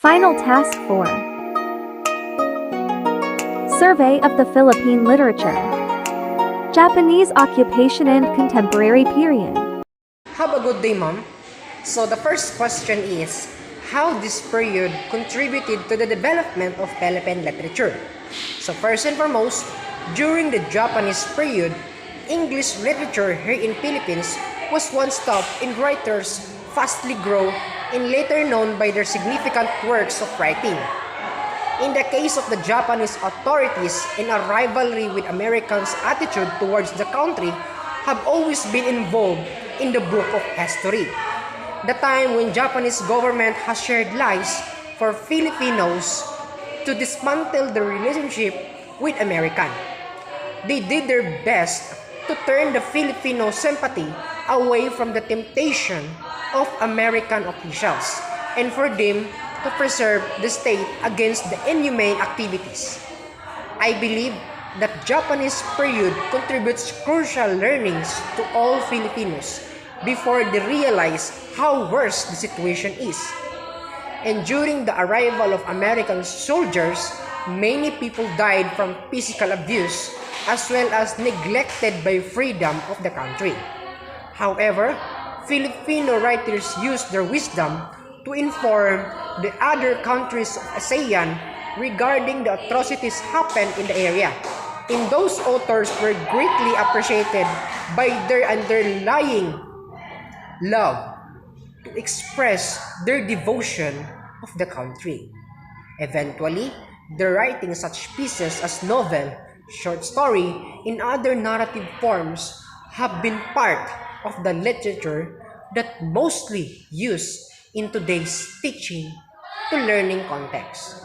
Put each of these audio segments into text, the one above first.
Final Task 4. Survey of the Philippine Literature. Japanese Occupation and Contemporary Period. Have a good day, Mom. So the first question is, how this period contributed to the development of Philippine literature? So first and foremost, during the Japanese period, English literature here in Philippines was one stop in writers fastly grow and later known by their significant works of writing. In the case of the Japanese authorities, in a rivalry with Americans' attitude towards the country have always been involved in the book of history. The time when Japanese government has shared lies for Filipinos to dismantle the relationship with American. They did their best to turn the Filipino sympathy away from the temptation of American officials and for them to preserve the state against the inhumane activities. I believe that Japanese period contributes crucial learnings to all Filipinos before they realize how worse the situation is. And during the arrival of American soldiers, many people died from physical abuse as well as neglected by freedom of the country. However, Filipino writers used their wisdom to inform the other countries of ASEAN regarding the atrocities happened in the area. And those authors were greatly appreciated by their underlying love to express their devotion of the country. Eventually, the writing such pieces as novel, short story, and other narrative forms have been part of the literature that mostly used in today's teaching to learning context.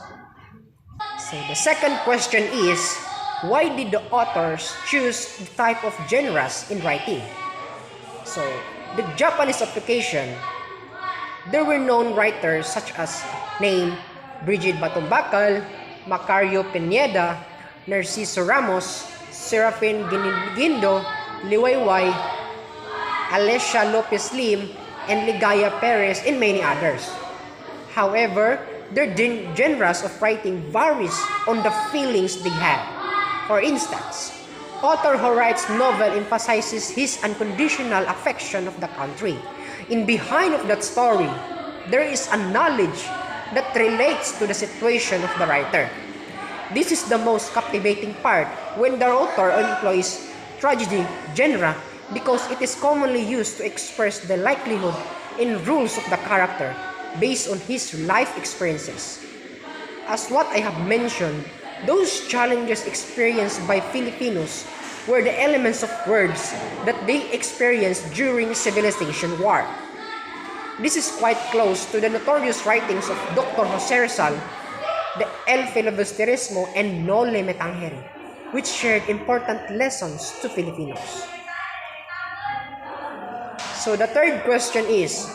So the second question is, why did the authors choose the type of genres in writing? So the Japanese application, there were known writers such as named Brigid Batumbakal, Macario Pineda, Narciso Ramos, Serafin Guindo, Liwayway, Alessia Lopez Lim, and Ligaya Perez, and many others. However, their genres of writing varies on the feelings they have. For instance, author who writes novel emphasizes his unconditional affection of the country. In behind of that story, there is a knowledge that relates to the situation of the writer. This is the most captivating part when the author employs tragedy genre because it is commonly used to express the likelihood and rules of the character based on his life experiences. As what I have mentioned, those challenges experienced by Filipinos were the elements of words that they experienced during Civilization War. This is quite close to the notorious writings of Dr. Jose Rizal, the El Filibusterismo, and Noli Me Tangere, which shared important lessons to Filipinos. So the third question is,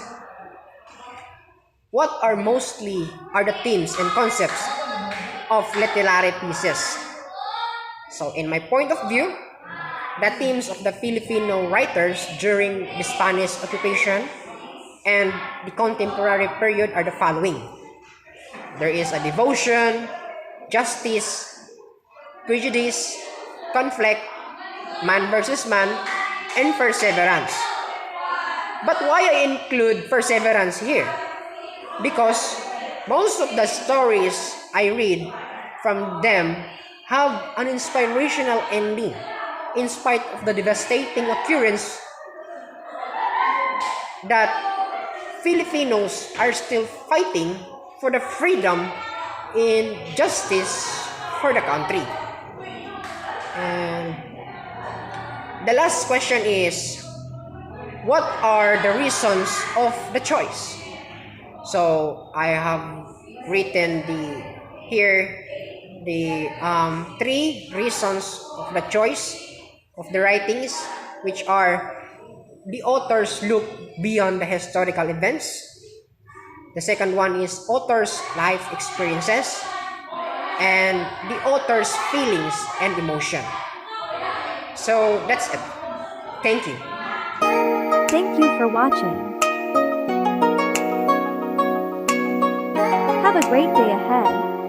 what are the themes and concepts of literary pieces? So in my point of view, the themes of the Filipino writers during the Spanish occupation and the contemporary period are the following. There is a devotion, justice, prejudice, conflict, man versus man, and perseverance. But why I include perseverance here? Because most of the stories I read from them have an inspirational ending in spite of the devastating occurrence that Filipinos are still fighting for the freedom and justice for the country. And the last question is, what are the reasons of the choice? So I have written the three reasons of the choice of the writings, which are the authors look beyond the historical events. The second one is author's life experiences and the author's feelings and emotion. So that's it. Thank you. Thank you for watching. Have a great day ahead.